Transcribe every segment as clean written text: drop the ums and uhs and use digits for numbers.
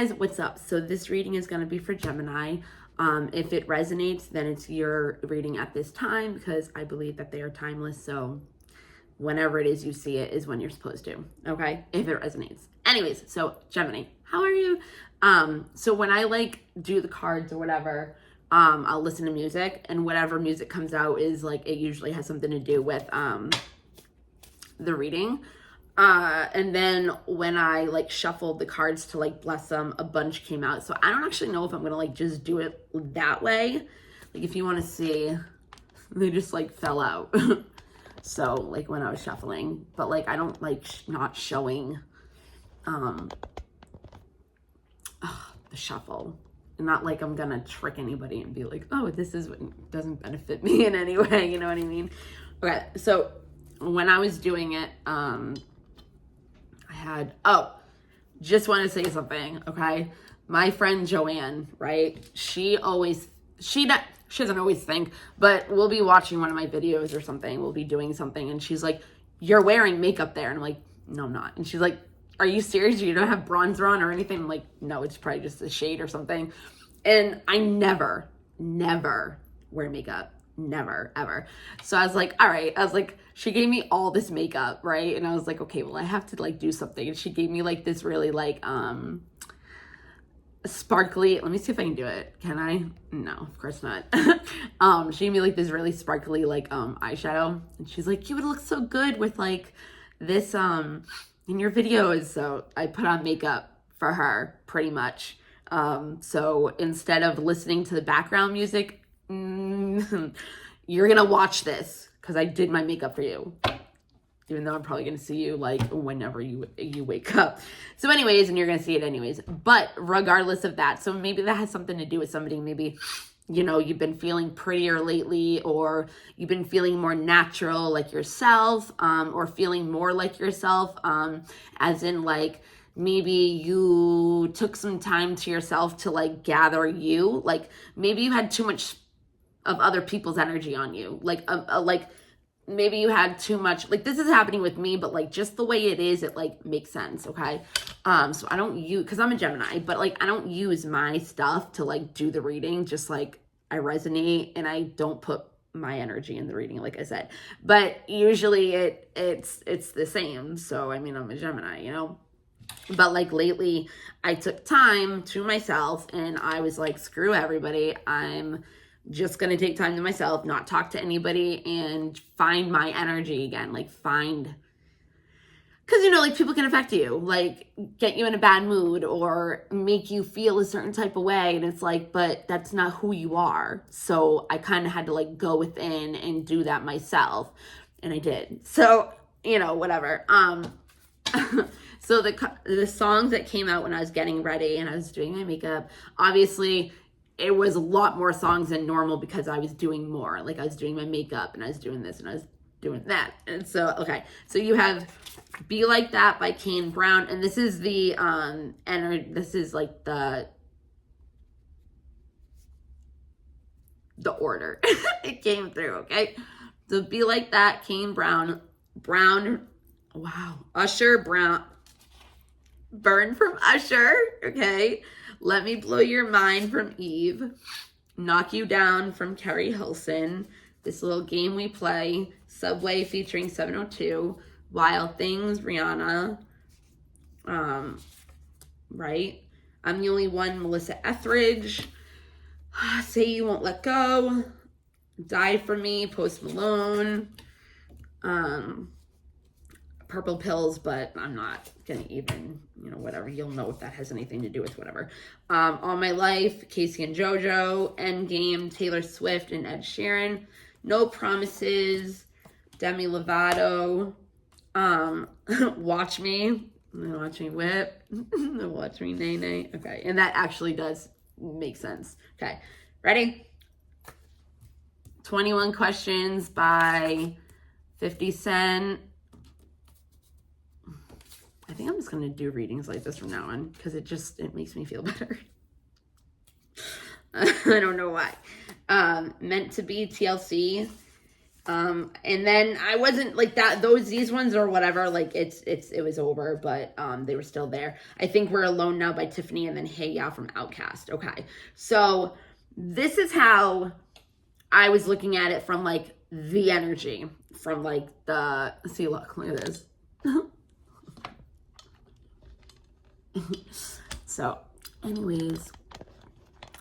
guys, what's up? So this reading is going to be for Gemini. If it resonates, then it's your reading at this time, because I believe that they are timeless. So whenever it is you see it is when you're supposed to, okay? If it resonates. Anyways, so Gemini, how are you? So when I like do the cards or whatever, I'll listen to music, and whatever music comes out is like, it usually has something to do with the reading. And then when I like shuffled the cards to like bless them, a bunch came out. So I don't actually know if I'm gonna like just do it that way. Like if you want to see, they just like fell out. So like when I was shuffling, but like I don't like not showing the shuffle. Not like I'm gonna trick anybody and be like, oh, this is what doesn't benefit me in any way, you know what I mean? Okay, so when I was doing it, just want to say something, okay? My friend Joanne, right? She doesn't always think, but we'll be watching one of my videos or something. We'll be doing something, and she's like, you're wearing makeup there. And I'm like, no, I'm not. And she's like, are you serious? You don't have bronzer on or anything? I'm like, no, it's probably just a shade or something. And I never wear makeup. Never, ever. So I was like, all right. I was like, she gave me all this makeup, right? And I was like, okay, well, I have to like do something. And she gave me like this really like sparkly, let me see if I can do it. Can I? No, of course not. She gave me like this really sparkly like eyeshadow, and she's like, you would look so good with like this in your videos. So I put on makeup for her pretty much. So instead of listening to the background music, you're gonna watch this because I did my makeup for you, even though I'm probably gonna see you like whenever you wake up. So anyways, and you're gonna see it anyways, but regardless of that, so maybe that has something to do with somebody. Maybe, you know, you've been feeling prettier lately, or you've been feeling more natural like yourself, or feeling more like yourself, as in like maybe you took some time to yourself to like gather you, like maybe you had too much of other people's energy on you, like maybe you had too much, like this is happening with me, but like just the way it is, it like makes sense, okay? So I don't use, because I'm a Gemini, but like I don't use my stuff to like do the reading, just like I resonate, and I don't put my energy in the reading, like I said, but usually it's the same. So I mean, I'm a Gemini, you know? But like lately I took time to myself, and I was like, screw everybody, I'm just gonna take time to myself, not talk to anybody, and find my energy again. Like find, because you know, like people can affect you, like get you in a bad mood or make you feel a certain type of way, and it's like, but that's not who you are. So I kind of had to like go within and do that myself, and I did. So you know, whatever. So the songs that came out when I was getting ready and I was doing my makeup, obviously it was a lot more songs than normal because I was doing more. Like I was doing my makeup and I was doing this and I was doing that. And so, okay. So you have Be Like That by Kane Brown. And this is the, this is like the order it came through. Okay. So Be Like That, Kane Brown, wow. Usher, Brown, Burn from Usher. Okay. Let Me Blow Your Mind from Eve. Knock You Down from Carrie Hilson. This Little Game We Play. Subway featuring 702. Wild Things, Rihanna. Right? I'm the Only One, Melissa Etheridge. Say You Won't Let Go. Die For Me, Post Malone. Purple Pills, but I'm not gonna even, you know, whatever. You'll know if that has anything to do with whatever. All My Life, Casey and JoJo. Endgame, Taylor Swift and Ed Sheeran. No Promises, Demi Lovato. Watch Me Whip. Watch Me Nay Nay. Okay, and that actually does make sense. Okay, ready? 21 Questions by 50 Cent. I think I'm just going to do readings like this from now on because it makes me feel better. I don't know why. Meant to Be, TLC. And then I wasn't like that, these ones or whatever, like it was over, but they were still there. I think We're Alone Now by Tiffany, and then Hey Ya from Outkast. Okay. So this is how I was looking at it from like the energy, from like see, look at this. So anyways,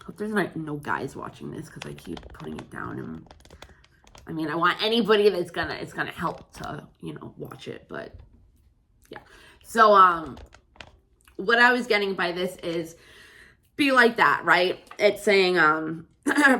hope there's no guys watching this because I keep putting it down, and I mean, I want anybody it's gonna help to, watch it, but yeah. So what I was getting by this is be like that, right? It's saying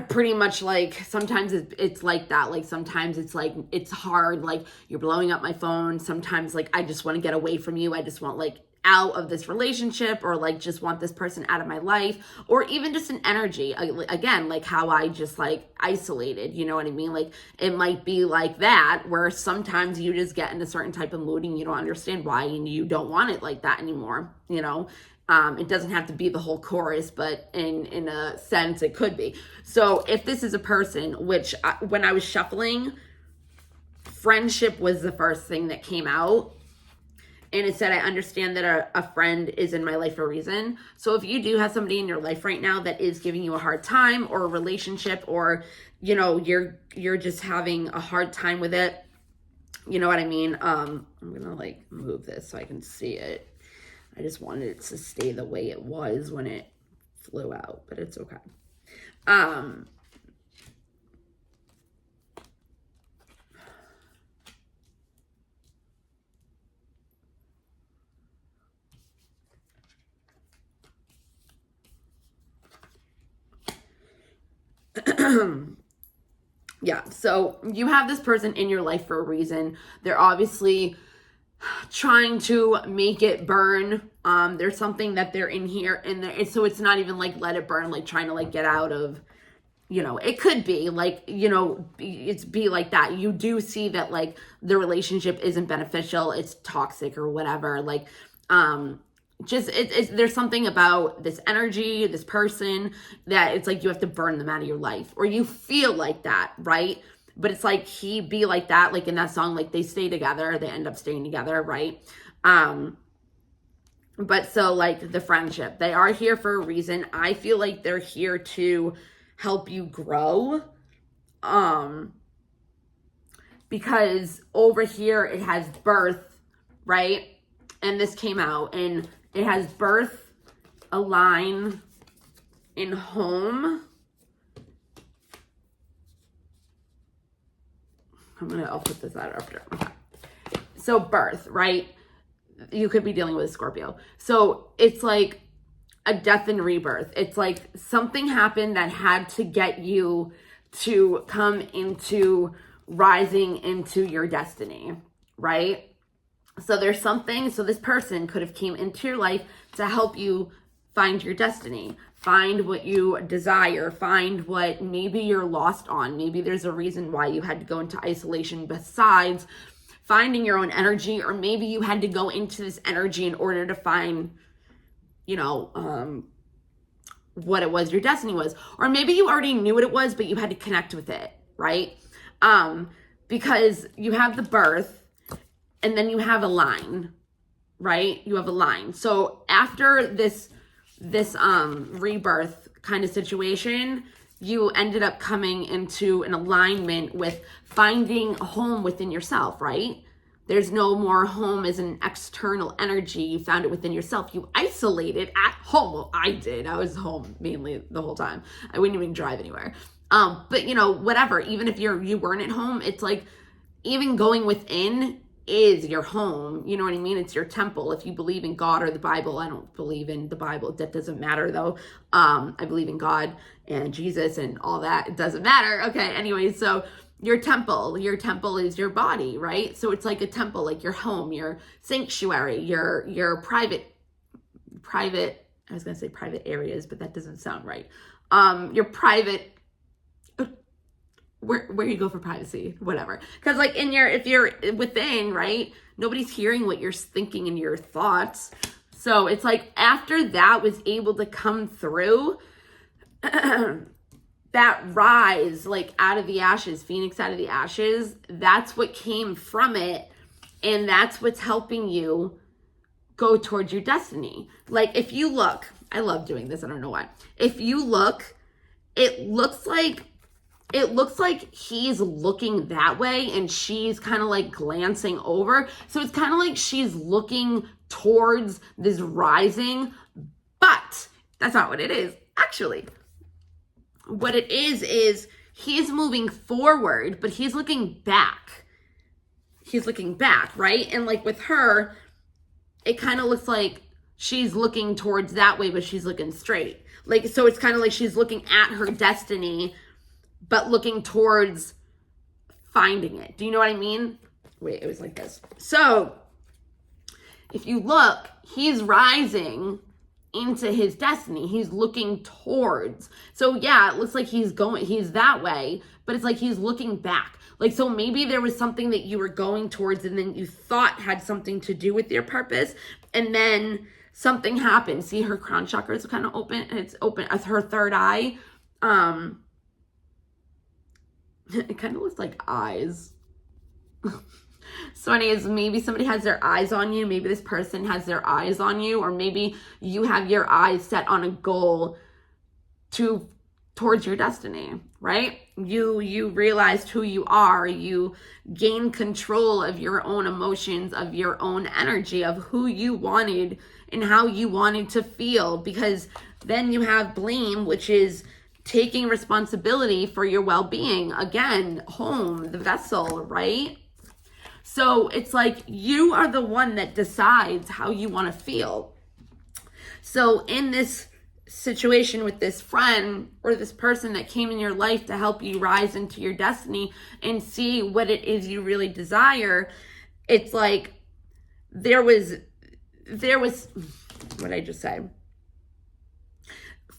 pretty much like sometimes it's like that, like sometimes it's like it's hard, like you're blowing up my phone. Sometimes like I just want to get away from you. I just want like out of this relationship, or like just want this person out of my life, or even just an energy, again, like how I just like isolated, you know what I mean? Like it might be like that, where sometimes you just get in a certain type of mood and you don't understand why, and you don't want it like that anymore. It doesn't have to be the whole chorus, but in a sense it could be. So if this is a person, which when I was shuffling, friendship was the first thing that came out. And it said, I understand that a friend is in my life for a reason. So if you do have somebody in your life right now that is giving you a hard time, or a relationship, or, you're just having a hard time with it, you know what I mean? I'm going to like move this so I can see it. I just wanted it to stay the way it was when it flew out, but it's okay. Yeah, so you have this person in your life for a reason. They're obviously trying to make it burn. There's something that they're in here, and so it's not even like let it burn, like trying to like get out of, it could be like, it's be like that. You do see that like the relationship isn't beneficial, it's toxic or whatever. Like, there's something about this energy, this person, that it's like you have to burn them out of your life, or you feel like that, right? But it's like he be like that, like in that song, like they stay together, they end up staying together, right? But so like the friendship, they are here for a reason. I feel like they're here to help you grow. Because over here it has birth, right? And this came out, and it has birth, align, in home. I'll put this out after. Okay. So birth, right? You could be dealing with a Scorpio. So it's like a death and rebirth. It's like something happened that had to get you to come into rising into your destiny, right? So there's something, so this person could have came into your life to help you find your destiny, find what you desire, find what maybe you're lost on. Maybe there's a reason why you had to go into isolation besides finding your own energy, or maybe you had to go into this energy in order to find, what it was your destiny was. Or maybe you already knew what it was, but you had to connect with it, right? Because you have the birth, and then you have a line, right? You have a line. So after this rebirth kind of situation, you ended up coming into an alignment with finding a home within yourself, right? There's no more home as an external energy. You found it within yourself. You isolated at home. Well, I did. I was home mainly the whole time. I wouldn't even drive anywhere. But whatever, even if you weren't at home, it's like even going within is your home. You know what I mean? It's your temple. If you believe in God or the Bible. I don't believe in the Bible. That doesn't matter though. I believe in God and Jesus and all that. It doesn't matter. Okay. Anyway, so your temple is your body, right? So it's like a temple, like your home, your sanctuary, your private, I was going to say private areas, but that doesn't sound right. Your private, where you go for privacy, whatever. Because like if you're within, right, nobody's hearing what you're thinking and your thoughts. So it's like after that was able to come through, that rise, like out of the ashes, phoenix out of the ashes, that's what came from it. And that's what's helping you go towards your destiny. Like if you look, I love doing this, I don't know why. If you look, it looks like he's looking that way and she's kind of like glancing over. So it's kind of like she's looking towards this rising, but that's not what it is. Actually, what it is he's moving forward, but he's looking back. He's looking back, right? And like with her, it kind of looks like she's looking towards that way, but she's looking straight. Like, so it's kind of like she's looking at her destiny, but looking towards finding it. Do you know what I mean? Wait, it was like this. So if you look, he's rising into his destiny. He's looking towards. So yeah, it looks like he's that way, but it's like he's looking back. Like, so maybe there was something that you were going towards and then you thought had something to do with your purpose. And then something happened. See, her crown chakra is kind of open. It's open as her third eye. It kind of looks like eyes. So anyways, maybe somebody has their eyes on you. Maybe this person has their eyes on you, or maybe you have your eyes set on a goal towards your destiny, right? You realized who you are. You gain control of your own emotions, of your own energy, of who you wanted and how you wanted to feel, because then you have blame, which is taking responsibility for your well-being. Again, home, the vessel, right? So it's like you are the one that decides how you want to feel. So in this situation with this friend or this person that came in your life to help you rise into your destiny and see what it is you really desire, it's like there was what did I just say?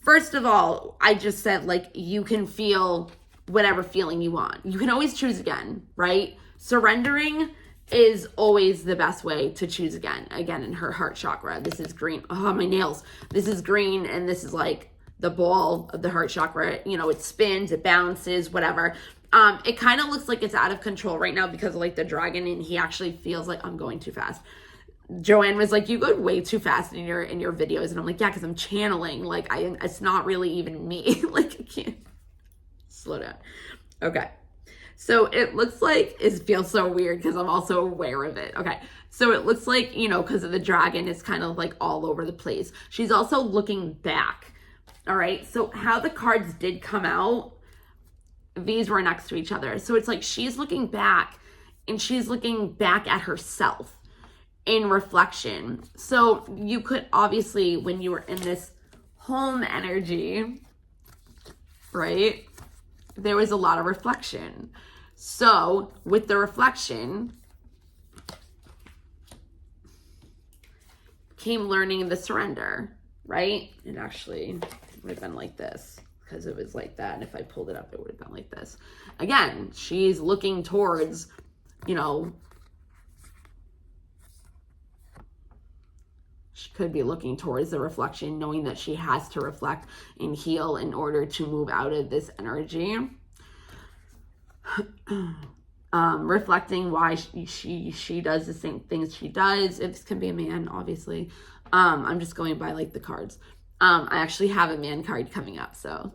First of all, I just said, like, you can feel whatever feeling you want. You can always choose again, right? Surrendering is always the best way to choose again. Again, in her heart chakra, this is green. Oh, my nails. This is green, and this is like the ball of the heart chakra. You know, it spins, it bounces, whatever. It kind of looks like it's out of control right now because of like the dragon, and he actually feels like I'm going too fast. Joanne was like, you go way too fast in your videos. And I'm like, yeah, because I'm channeling. Like, it's not really even me. Like, I can't slow down. Okay. So it looks like it feels so weird because I'm also aware of it. Okay. So it looks like, you know, because of the dragon, it's kind of like all over the place. She's also looking back. All right. So how the cards did come out, these were next to each other. So it's like she's looking back and she's looking back at herself in reflection. So you could obviously, when you were in this home energy, right, there was a lot of reflection. So with the reflection came learning the surrender, right? It actually would have been like this because it was like that. And if I pulled it up, it would have been like this. Again, she's looking towards, you know, she could be looking towards the reflection, knowing that she has to reflect and heal in order to move out of this energy. Reflecting why she does the same things she does. This can be a man, obviously. I'm just going by like the cards. I actually have a man card coming up. So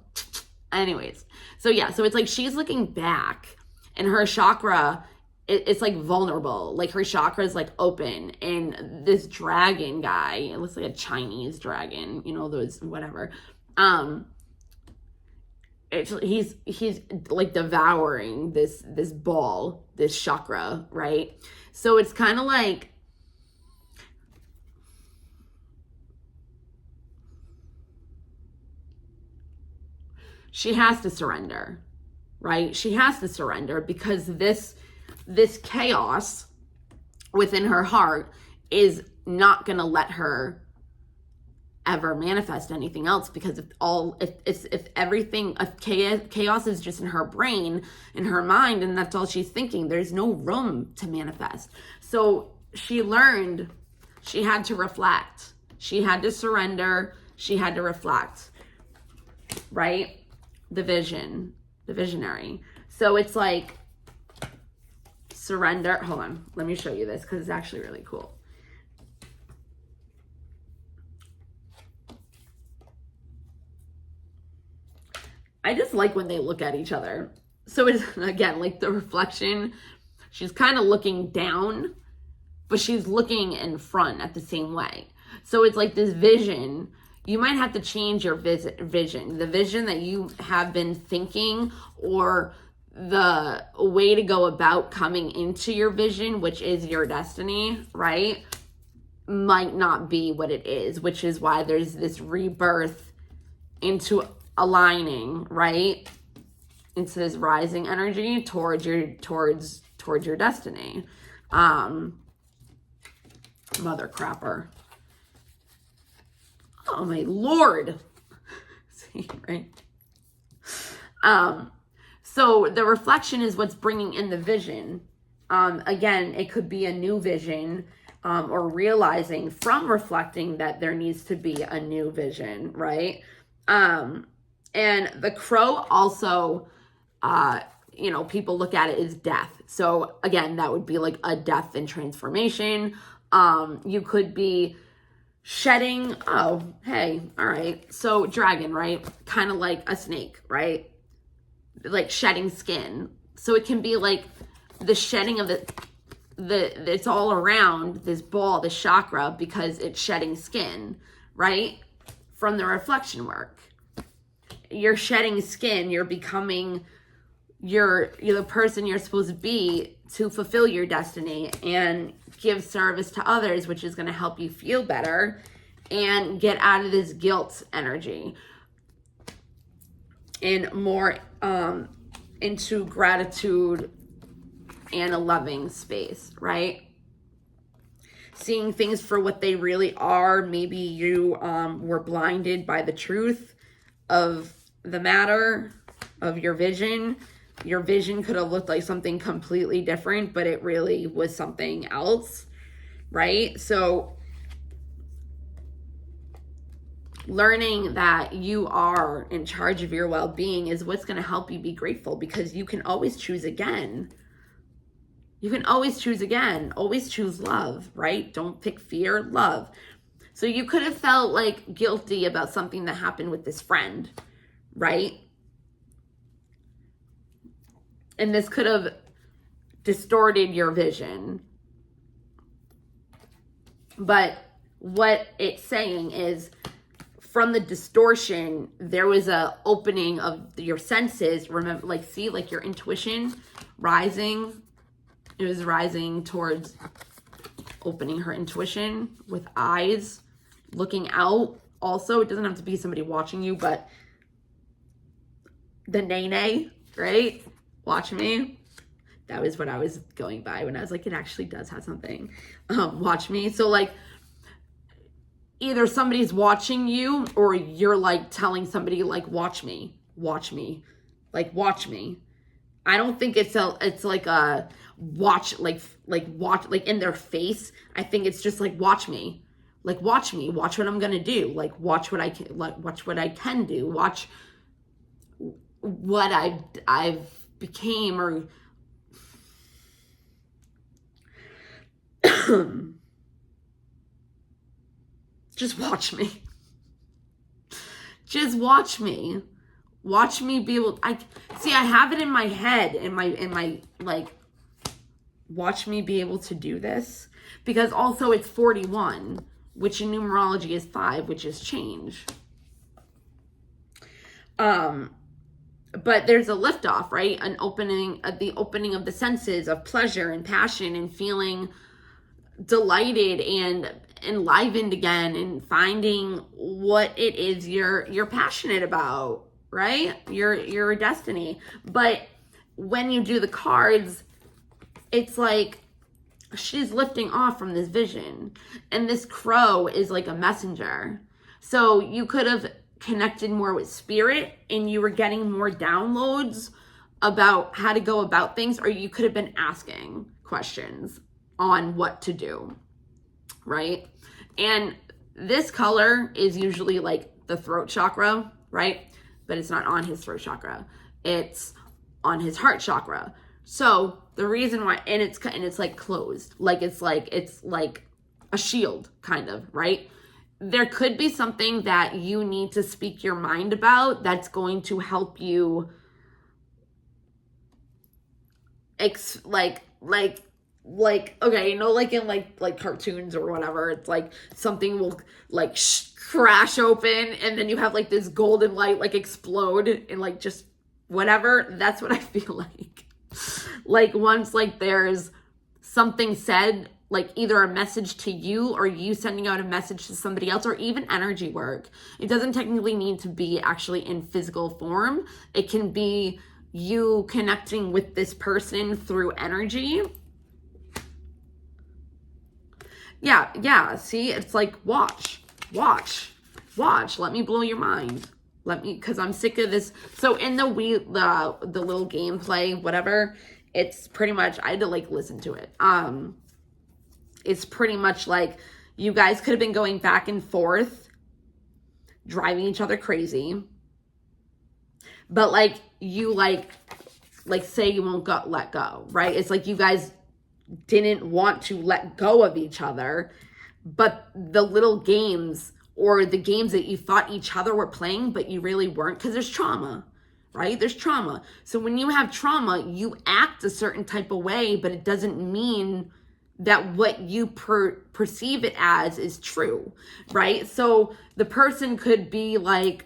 anyways, so yeah, so it's like she's looking back and her chakra, it's like vulnerable. Like her chakra is like open, and this dragon guy, it looks like a Chinese dragon, you know, those, whatever. He's like devouring this ball, this chakra, right? So it's kind of like, she has to surrender, right? She has to surrender because this chaos within her heart is not going to let her ever manifest anything if chaos is just in her brain, in her mind, and that's all she's thinking, there's no room to manifest. So she learned she had to reflect, she had to surrender, she had to reflect, right? the vision, the visionary. So it's like surrender. Hold on, let me show you this because it's actually really cool. I just like when they look at each other. So it's, again, like the reflection, she's kind of looking down, but she's looking in front at the same way. So it's like this vision. You might have to change your vision. The vision that you have been thinking, or the way to go about coming into your vision, which is your destiny, right, might not be what it is, which is why there's this rebirth into aligning, right, into this rising energy towards your destiny. Mother crapper. Oh my Lord. See, right? So the reflection is what's bringing in the vision. Again, it could be a new vision, or realizing from reflecting that there needs to be a new vision, right? And the crow also, people look at it as death. So again, that would be like a death and transformation. You could be shedding, oh, hey, all right. So dragon, right? Kind of like a snake, right? Like shedding skin. So it can be like the shedding of it's all around this ball, the chakra, because it's shedding skin, right? From the reflection work. You're shedding skin, you're becoming you're the person you're supposed to be to fulfill your destiny and give service to others, which is going to help you feel better and get out of this guilt energy and more into gratitude and a loving space, right? Seeing things for what they really are. Maybe you were blinded by the truth of the matter, of your vision. Your vision could have looked like something completely different, but it really was something else, right? So learning that you are in charge of your well-being is what's going to help you be grateful, because you can always choose again. You can always choose again. Always choose love, right? Don't pick fear, love. So you could have felt like guilty about something that happened with this friend, right? And this could have distorted your vision. But what it's saying is, from the distortion, there was a opening of your senses. Remember, like, see, like your intuition rising. It was rising towards opening her intuition with eyes, looking out. Also, it doesn't have to be somebody watching you, but the nene, right? Watch me. That was what I was going by when I was like, it actually does have something. Watch me. So like, either somebody's watching you, or you're like telling somebody like, watch me, like watch me. I don't think it's like a watch, like watch, like in their face. I think it's just like, watch me, watch what I'm gonna do, like watch what I can, watch what I can do, watch what I've became, or just watch me. Just watch me. Watch me be able, I have it in my head, in my like, watch me be able to do this. Because also it's 41, which in numerology is 5, which is change. But there's a liftoff, right? An opening, the opening of the senses of pleasure and passion and feeling delighted and enlivened again, and finding what it is you're passionate about, right? Your destiny. But when you do the cards, it's like she's lifting off from this vision, and this crow is like a messenger. So you could have connected more with spirit, and you were getting more downloads about how to go about things, or you could have been asking questions on what to do, right? And this color is usually like the throat chakra, right? but it's not on his throat chakra. It's on his heart chakra. So the reason why, and it's like closed, like it's like a shield kind of, right? There could be something that you need to speak your mind about that's going to help you okay, you know, like in like cartoons or whatever, it's like something will like crash open and then you have like this golden light like explode and like just whatever. That's what I feel like. Like once like there's something said, like either a message to you or you sending out a message to somebody else, or even energy work. It doesn't technically need to be actually in physical form. It can be you connecting with this person through energy. Yeah. See, it's like watch. Let me blow your mind. Because I'm sick of this. So in the little gameplay, whatever, it's pretty much, I had to like listen to it. It's pretty much like you guys could have been going back and forth, driving each other crazy. But like you like say you won't let go, right? It's like you guys didn't want to let go of each other, but the little games or the games that you thought each other were playing, but you really weren't, because there's trauma, right? There's trauma. So when you have trauma, you act a certain type of way, but it doesn't mean that what you perceive it as is true, right? So the person could be like,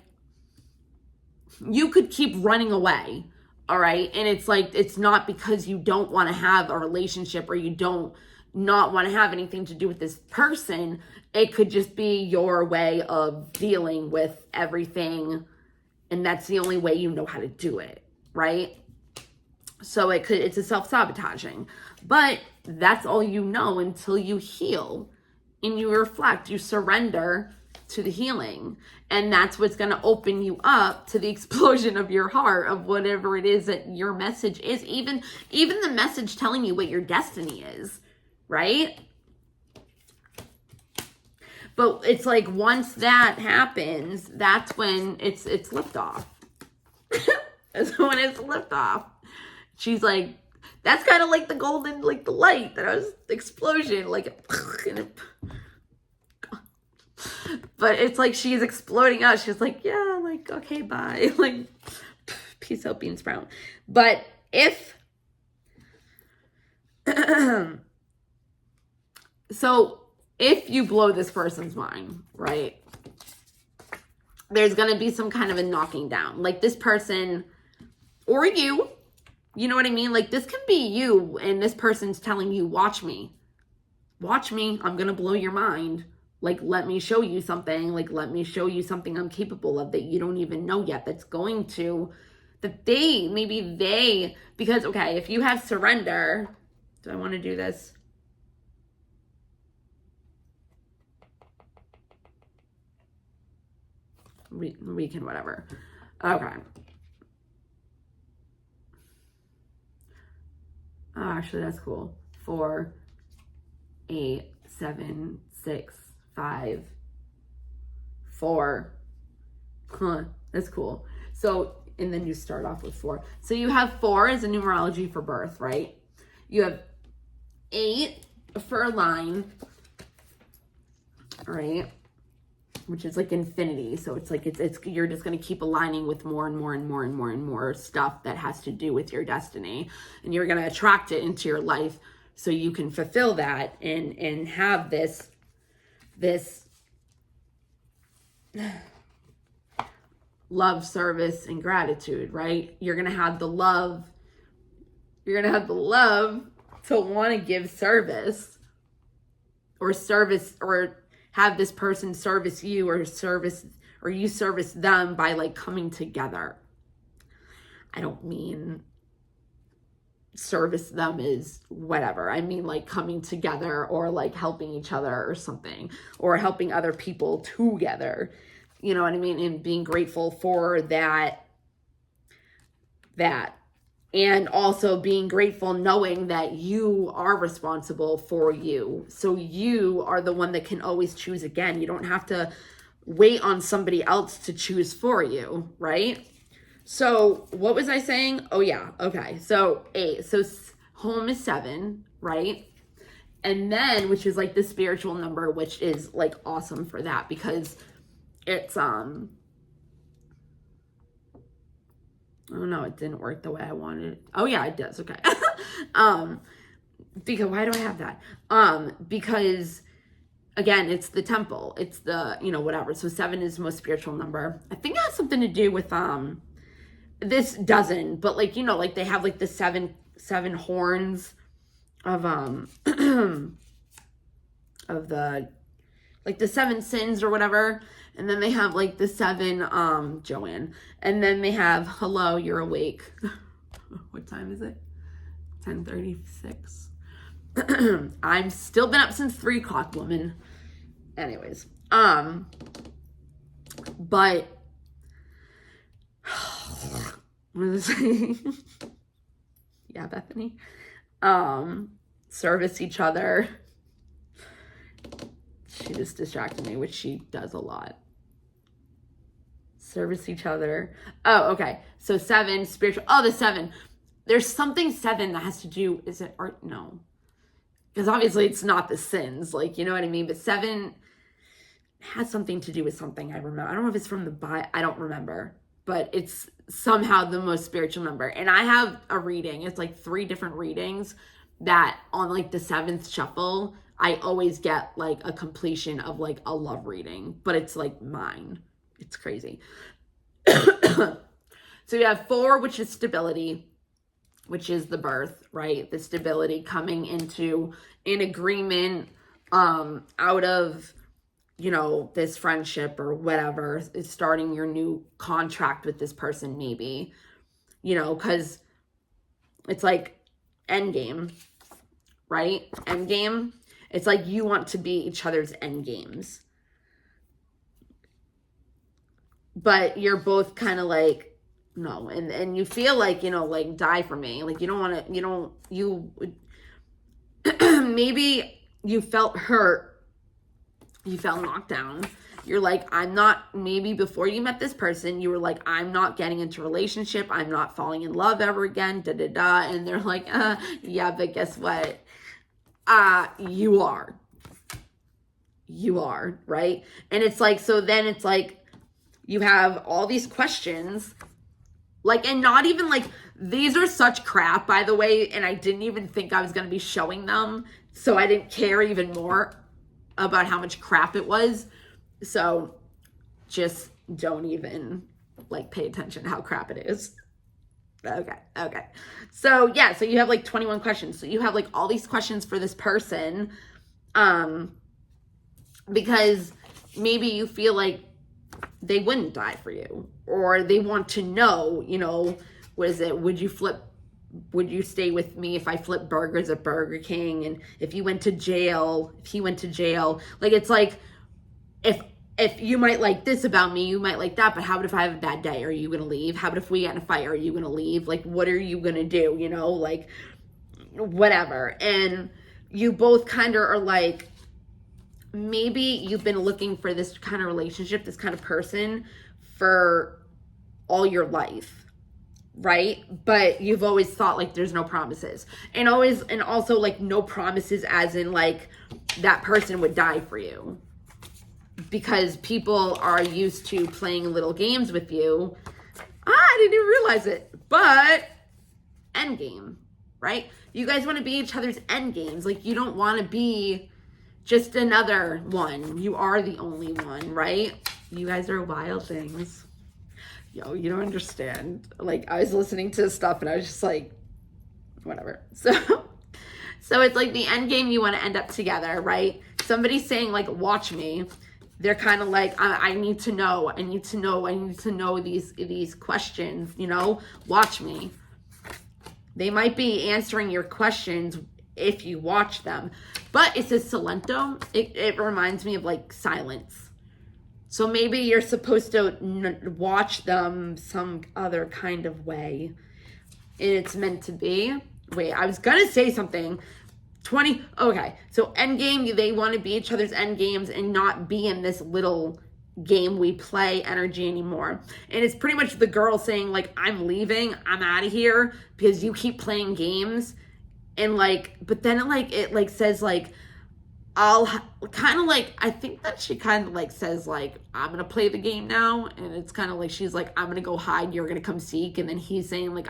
you could keep running away, all right? And it's like, it's not because you don't want to have a relationship or you don't not want to have anything to do with this person. It could just be your way of dealing with everything, and that's the only way you know how to do it, right? So it's a self-sabotaging, but that's all you know until you heal and you reflect, you surrender to the healing. And that's what's going to open you up to the explosion of your heart, of whatever it is that your message is, even the message telling you what your destiny is, right? But it's like once that happens, that's when it's liftoff. That's when it's liftoff. She's like, that's kind of like the golden, like the light that was explosion, like, but it's like she's exploding out. She's like, yeah, like, okay, bye. Like, peace out, bean sprout. But so if you blow this person's mind, right, there's going to be some kind of a knocking down. Like this person or you know what I mean? Like this can be you and this person's telling you, watch me, I'm going to blow your mind. Like, let me show you something. Like, let me show you something I'm capable of that you don't even know yet. That's going to, because, okay, if you have surrender, do I want to do this? We can, whatever. Okay. Oh, actually, that's cool. 4, 8, 7, 6, 5, 4. Huh, that's cool. So, and then you start off with 4. So you have 4 as a numerology for birth, right? You have 8 for a line, right? Which is like infinity. So it's like, it's you're just going to keep aligning with more and more and more and more and more stuff that has to do with your destiny. And you're going to attract it into your life so you can fulfill that and have this love, service, and gratitude, right? You're going to have the love. You're going to have the love to want to give service or have this person service you or you service them by like coming together. I don't mean service them is whatever. I mean like coming together or like helping each other or something, or helping other people together. You know what I mean? And being grateful for that. And also being grateful knowing that you are responsible for you. So you are the one that can always choose again. You don't have to wait on somebody else to choose for you, right? So what was I saying? Oh yeah, okay. So 8. So home is 7, right? And then, which is like the spiritual number, which is like awesome for that because it's oh no, it didn't work the way I wanted it. Oh yeah, it does. Okay. Because why do I have that? Because again, it's the temple. It's the, whatever. So 7 is the most spiritual number. I think it has something to do with this doesn't, but like, like they have like the seven horns of of the, like the 7 sins or whatever. And then they have like the 7 Joanne. And then they have hello, you're awake. What time is it? 10:36. I'm still been up since 3 o'clock, woman. Anyways, but what was I saying? Yeah, Bethany. Service each other. She just distracted me, which she does a lot. Service each other. Oh, okay. So 7, spiritual. Oh, the 7. There's something 7 that has to do, is it art? No. Because obviously it's not the sins, like, you know what I mean? But 7 has something to do with something I remember. I don't know if it's from the Bible. I don't remember. But it's somehow the most spiritual number. And I have a reading. It's like 3 different readings that on like the 7th shuffle, I always get like a completion of like a love reading. But it's like mine. It's crazy. So you have 4, which is stability, which is the birth, right? The stability coming into an agreement out of, this friendship or whatever, is starting your new contract with this person maybe, because it's like endgame, right? Endgame. It's like you want to be each other's end games. But you're both kind of like, no, and you feel like, like die for me. Like you don't want to, maybe you felt hurt. You felt knocked down. You're like, I'm not, maybe before you met this person, you were like, I'm not getting into a relationship. I'm not falling in love ever again, And they're like, yeah, but guess what? You are. You are, right? And it's like, so then it's like, you have all these questions, like, and not even like, these are such crap, by the way, and I didn't even think I was going to be showing them, so I didn't care even more about how much crap it was. So just don't even like pay attention to how crap it is. Okay. So yeah, so you have like 21 questions. So you have like all these questions for this person, because maybe you feel like they wouldn't die for you, or they want to know, what is it? Would you stay with me if I flip burgers at Burger King? And if he went to jail, like, it's like, if you might like this about me, you might like that, but how about if I have a bad day? Are you going to leave? How about if we get in a fight? Are you going to leave? Like, what are you going to do? Like, whatever. And you both kind of are like, maybe you've been looking for this kind of relationship, this kind of person for all your life, right? But you've always thought like there's no promises, and also like no promises as in like that person would die for you, because people are used to playing little games with you. I didn't even realize it, but end game, right? You guys want to be each other's end games. Like, you don't want to be just another one. You are the only one, right? You guys are wild things. Yo, you don't understand. Like, I was listening to stuff and I was just like, whatever. So it's like the end game, you want to end up together, right? Somebody's saying like, watch me. They're kind of like, I need to know these questions, watch me. They might be answering your questions if you watch them. But it says Salento. It reminds me of like silence. So maybe you're supposed to watch them some other kind of way. And it's meant to be. Wait, I was going to say something. Okay. So end game, they want to be each other's end games and not be in this little game we play energy anymore. And it's pretty much the girl saying, like, I'm leaving, I'm out of here because you keep playing games. And like, but then it says like, I'll kind of like, I think that she kind of like says like, I'm going to play the game now. And it's kind of like, she's like, I'm going to go hide. You're going to come seek. And then he's saying like,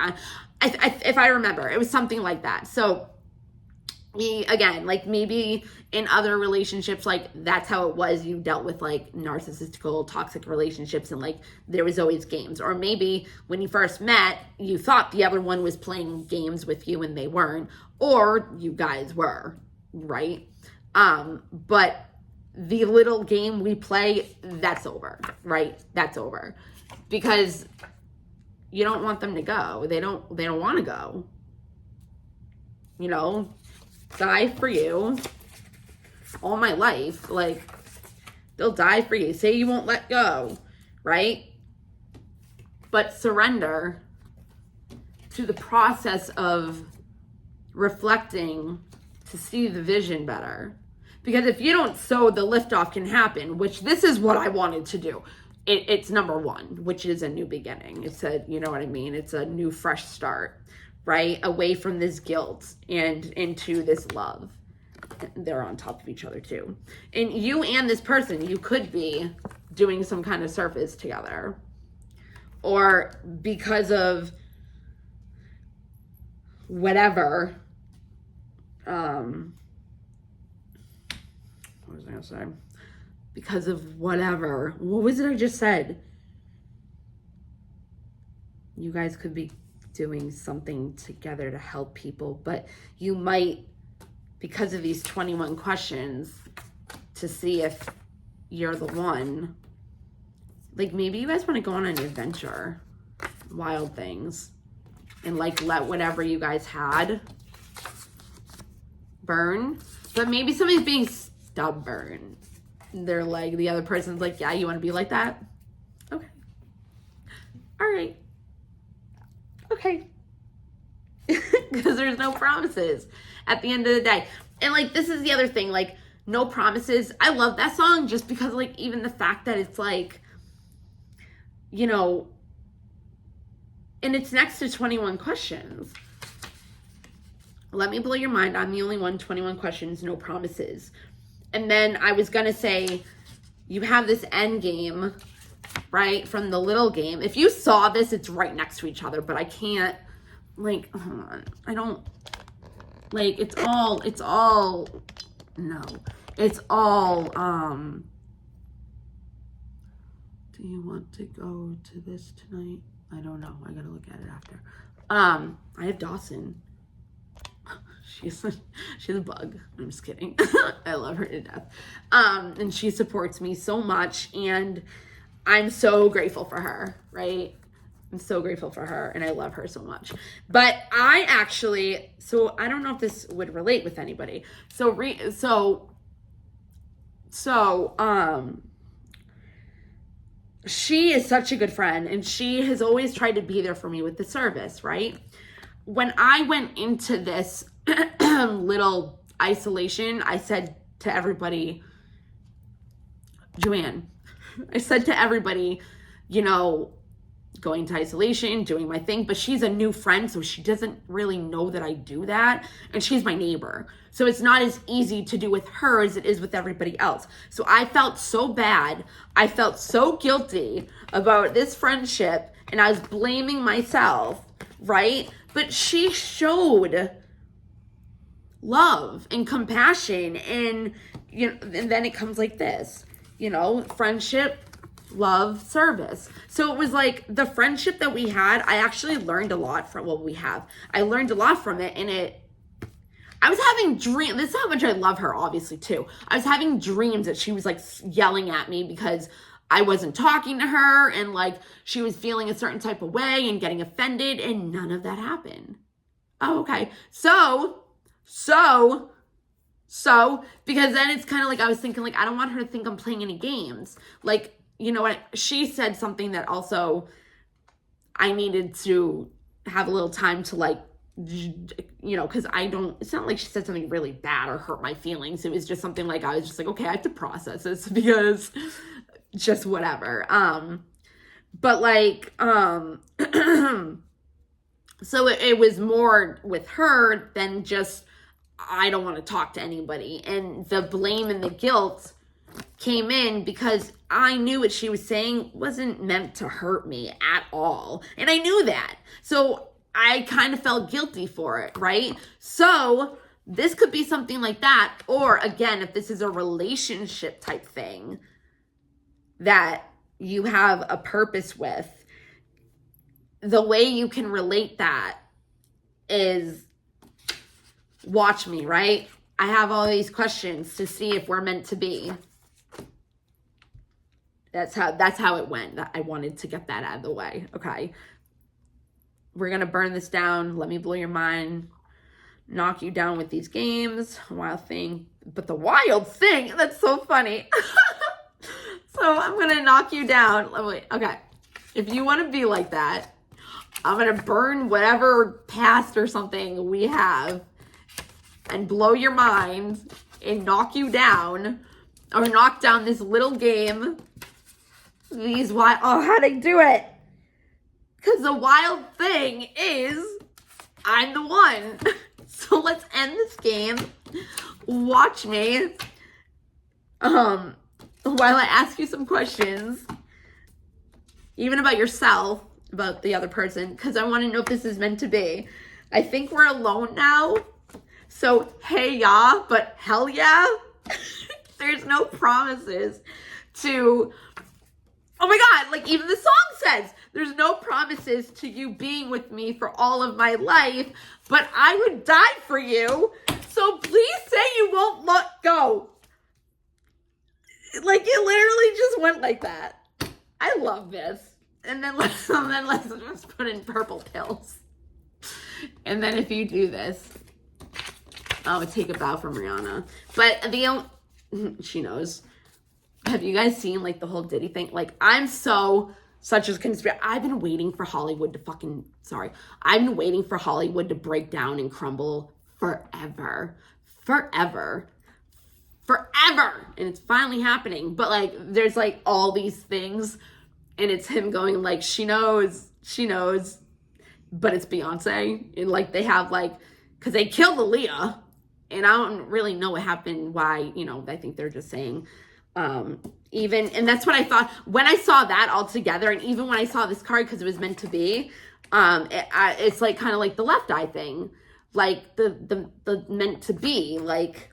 if I remember, it was something like that. So again, like maybe in other relationships, like that's how it was. You dealt with like narcissistical, toxic relationships and like there was always games. Or maybe when you first met, you thought the other one was playing games with you and they weren't, or you guys were, right? But the little game we play, that's over, right? That's over because you don't want them to go. They don't want to go, you know, die for you all my life. Like they'll die for you. Say you won't let go, right? But surrender to the process of reflecting to see the vision better. Because if you don't sow, the liftoff can happen, which this is what I wanted to do. It's number one, which is a new beginning. It's a, you know what I mean? It's a new, fresh start, right? Away from this guilt and into this love. They're on top of each other too. And you and this person, you could be doing some kind of service together. Or because of whatever, what was I gonna say? Because of whatever. What was it I just said? You guys could be doing something together to help people, but you might, because of these 21 questions, to see if you're the one. Like maybe you guys want to go on an adventure, wild things, and like let whatever you guys had burn. But maybe somebody's being stubborn. They're like, the other person's like, yeah, you want to be like that? Okay. All right. Okay. Because there's no promises at the end of the day. And like, this is the other thing, like, no promises. I love that song just because like, even the fact that it's like, you know, and it's next to 21 questions. Let me blow your mind. I'm the only one. 21 questions, no promises. And then I was going to say, you have this end game, right? From the little game. If you saw this, it's right next to each other, but I can't, like, hold on. I don't, like, it's all, no. It's all, do you want to go to this tonight? I don't know. I gotta look at it after. I have Dawson. She's a bug. I'm just kidding. I love her to death. And she supports me so much, and I'm so grateful for her, right? I'm so grateful for her, and I love her so much. But I actually, so I don't know if this would relate with anybody. She is such a good friend, and she has always tried to be there for me with the service, right? When I went into this little isolation, I said to everybody, Joanne, I said to everybody, you know, going to isolation, doing my thing, but she's a new friend, so she doesn't really know that I do that, and she's my neighbor. So it's not as easy to do with her as it is with everybody else. So I felt so bad. I felt so guilty about this friendship, and I was blaming myself, right? But she showed love and compassion, and you know, and then it comes like this, you know, friendship, love, service. So it was like the friendship that we had, I actually learned a lot from what we have. I learned a lot from it, and I was having dreams. This is how much I love her, obviously, too. I was having dreams that she was like yelling at me because I wasn't talking to her, and like she was feeling a certain type of way and getting offended, and none of that happened. Oh, okay. So, because then it's kind of like, I was thinking like, I don't want her to think I'm playing any games. Like, you know what? She said something that also I needed to have a little time to like, you know, because it's not like she said something really bad or hurt my feelings. It was just something like, I was just like, okay, I have to process this because, just whatever. But like, so it was more with her than just, I don't want to talk to anybody. And the blame and the guilt came in because I knew what she was saying wasn't meant to hurt me at all. And I knew that. So I kind of felt guilty for it, right? So this could be something like that. Or again, if this is a relationship type thing that you have a purpose with, the way you can relate that is watch me, right? I have all these questions to see if we're meant to be. That's how it went. I wanted to get that out of the way. Okay. We're going to burn this down. Let me blow your mind. Knock you down with these games. Wild thing. But the wild thing, that's so funny. So I'm going to knock you down. Okay. If you want to be like that, I'm going to burn whatever past or something we have and blow your mind and knock you down, or knock down this little game. How'd I do it? Because the wild thing is I'm the one. So let's end this game. Watch me. While I ask you some questions, even about yourself, about the other person, because I want to know if this is meant to be. I think we're alone now. So, hey, yeah, but hell yeah. There's no promises to, oh my God, like even the song says, there's no promises to you being with me for all of my life, but I would die for you. So please say you won't let go. Like it literally just went like that. I love this. And then let's just put in purple pills. And then if you do this, take a bow from Rihanna. But she knows. Have you guys seen like the whole Diddy thing? Like I'm such a conspiracy. I've been waiting for Hollywood to break down and crumble forever. And it's finally happening. But like there's like all these things. And it's him going like, she knows, but it's Beyonce. And like they have like, because they killed Aaliyah, and I don't really know what happened, why, I think they're just saying, and that's what I thought when I saw that all together. And even when I saw this card, because it was meant to be, it's like kind of like the left eye thing, like the meant to be, like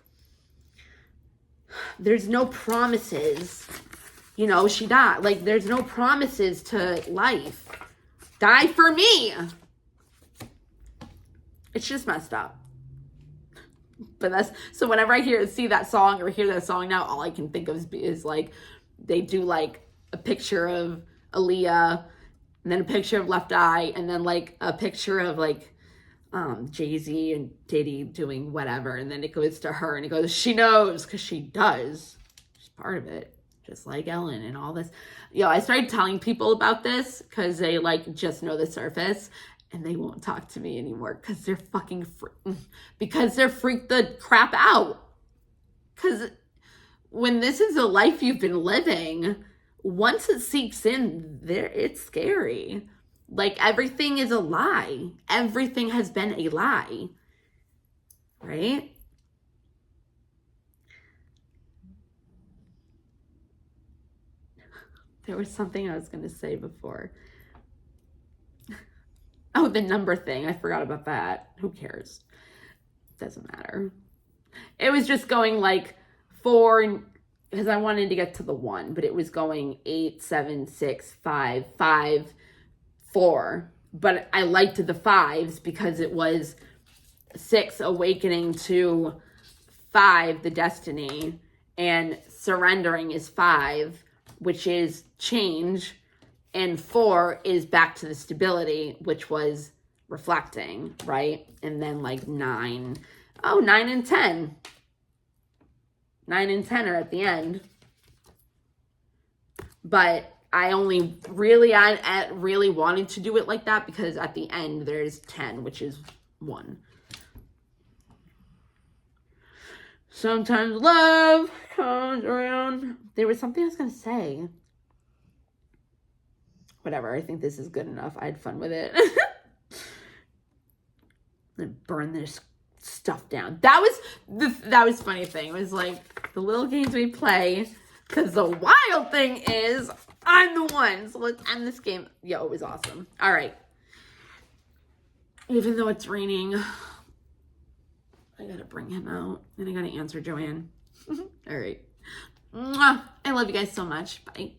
there's no promises. She died. Like, there's no promises to life. Die for me. It's just messed up. But so whenever I see that song or hear that song now, all I can think of is like, they do like a picture of Aaliyah, and then a picture of Left Eye, and then like a picture of like Jay-Z and Diddy doing whatever. And then it goes to her and it goes, she knows, because she does. She's part of it. Just like Ellen and all this. I started telling people about this because they like just know the surface, and they won't talk to me anymore because they're fucking because they're freaked the crap out. Because when this is a life you've been living, once it seeps in, it's scary. Like everything is a lie. Everything has been a lie. Right? There was something I was going to say before. Oh, the number thing. I forgot about that. Who cares? Doesn't matter. It was just going like 4, because I wanted to get to the 1, but it was going 8, 7, 6, 5, 5, 4. But I liked the 5s because it was 6 awakening to 5, the destiny, and surrendering is 5, which is change, and 4 is back to the stability, which was reflecting, right? And then like 9 and 10. 9 and 10 are at the end. But I only really, I really wanted to do it like that because at the end there's 10, which is 1. Sometimes love comes around. There was something I was going to say. whatever. I think this is good enough. I had fun with it. And burn this stuff down. That was funny thing. It was like the little games we play, because the wild thing is I'm the one. So let's end this game. Yo, it was awesome. All right. Even though it's raining, I gotta bring him out and I gotta answer Joanne. All right. Mwah. I love you guys so much. Bye.